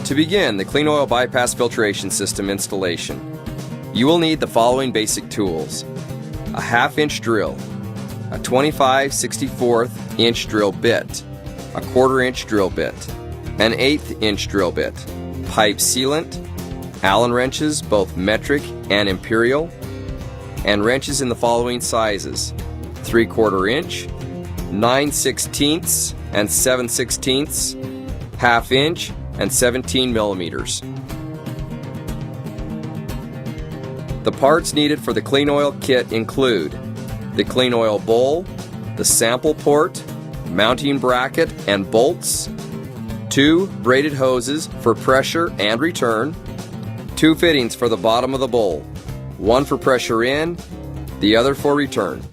To begin the Kleenoil bypass filtration system installation, you will need the following basic tools: a 1/2-inch drill, a 25/64 inch drill bit, a 1/4-inch drill bit, an 1/8-inch drill bit, pipe sealant, Allen wrenches, both metric and imperial, and wrenches in the following sizes: 3/4 inch, 9/16 and 7/16, 1/2 inch, and 17 millimeters. The parts needed for the Kleenoil kit include the Kleenoil bowl, the sample port, mounting bracket and bolts, 2 braided hoses for pressure and return, 2 fittings for the bottom of the bowl, one for pressure in, the other for return,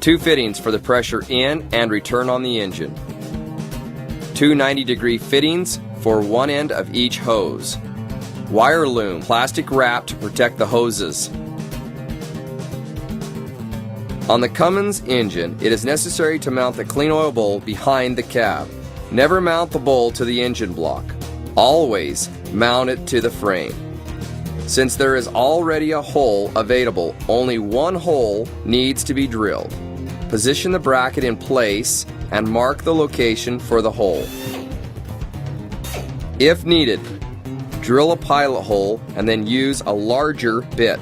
2 fittings for the pressure in and return on the engine, 2 90-degree fittings for one end of each hose, wire loom, plastic wrap to protect the hoses. On the Cummins engine, it is necessary to mount the Kleenoil bowl behind the cab. Never mount the bowl to the engine block. Always mount it to the frame. Since there is already a hole available, only one hole needs to be drilled. Position the bracket in place and mark the location for the hole. If needed, drill a pilot hole and then use a larger bit.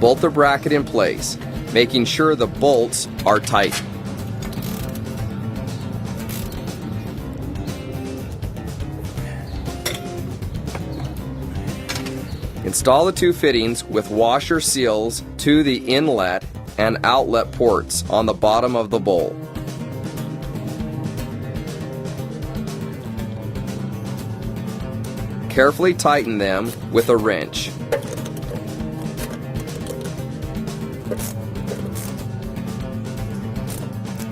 Bolt the bracket in place, making sure the bolts are tight. Install the 2 fittings with washer seals to the inlet and outlet ports on the bottom of the bowl. Carefully tighten them with a wrench.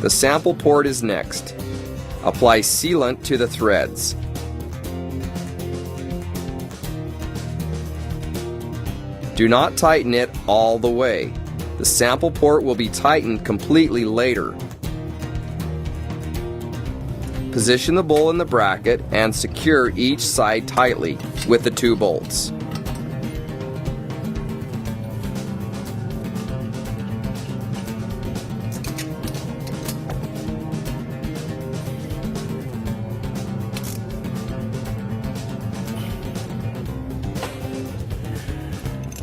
The sample port is next. Apply sealant to the threads. Do not tighten it all the way. The sample port will be tightened completely later. Position the bowl in the bracket and secure each side tightly with the 2 bolts.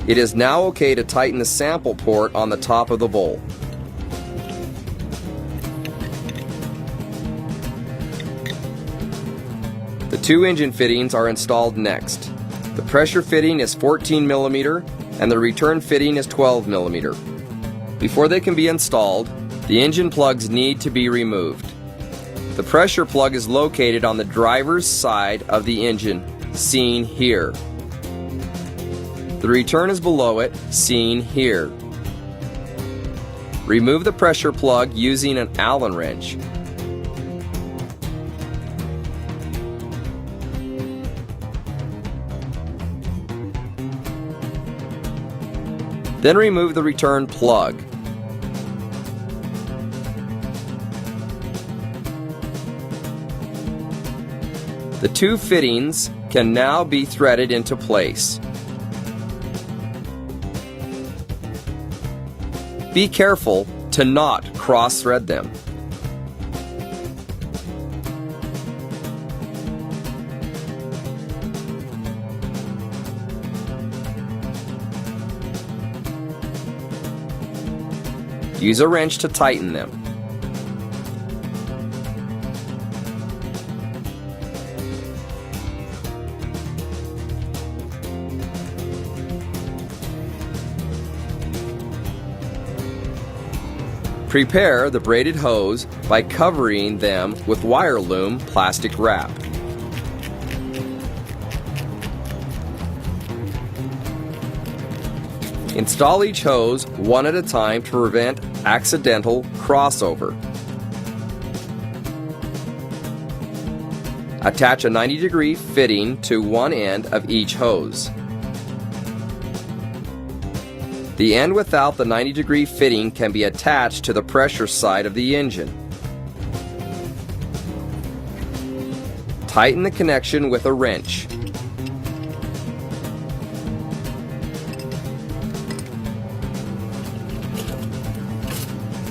It is now okay to tighten the sample port on the top of the bowl. The 2 engine fittings are installed next. The pressure fitting is 14 millimeter and the return fitting is 12 millimeter. Before they can be installed, the engine plugs need to be removed. The pressure plug is located on the driver's side of the engine, seen here. The return is below it, seen here. Remove the pressure plug using an Allen wrench. Then remove the return plug. The 2 fittings can now be threaded into place. Be careful to not cross-thread them. Use a wrench to tighten them. Prepare the braided hose by covering them with wire loom plastic wrap. Install each hose one at a time to prevent accidental crossover. Attach a 90-degree fitting to one end of each hose. The end without the 90-degree fitting can be attached to the pressure side of the engine. Tighten the connection with a wrench.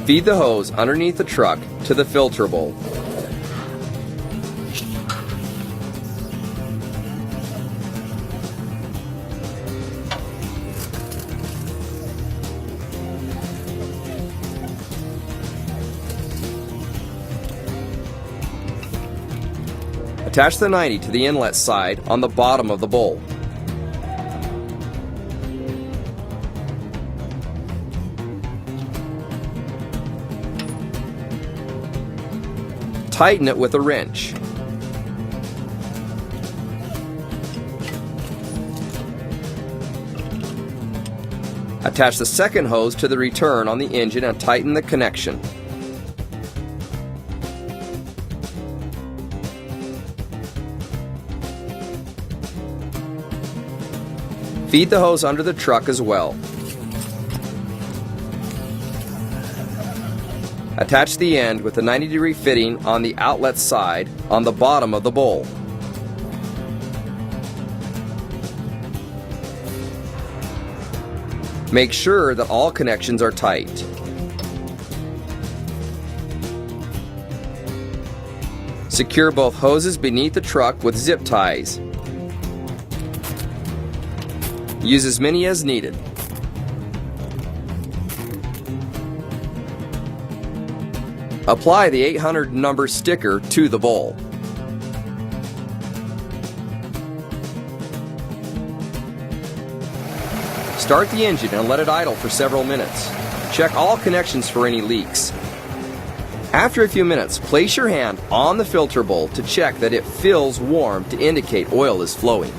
Feed the hose underneath the truck to the filter bowl. Attach the 90 to the inlet side on the bottom of the bowl. Tighten it with a wrench. Attach the second hose to the return on the engine and tighten the connection. Feed the hose under the truck as well. Attach the end with the 90-degree fitting on the outlet side on the bottom of the bowl. Make sure that all connections are tight. Secure both hoses beneath the truck with zip ties. Use as many as needed. Apply the 800 number sticker to the bowl. Start the engine and let it idle for several minutes. Check all connections for any leaks. After a few minutes, place your hand on the filter bowl to check that it feels warm to indicate oil is flowing.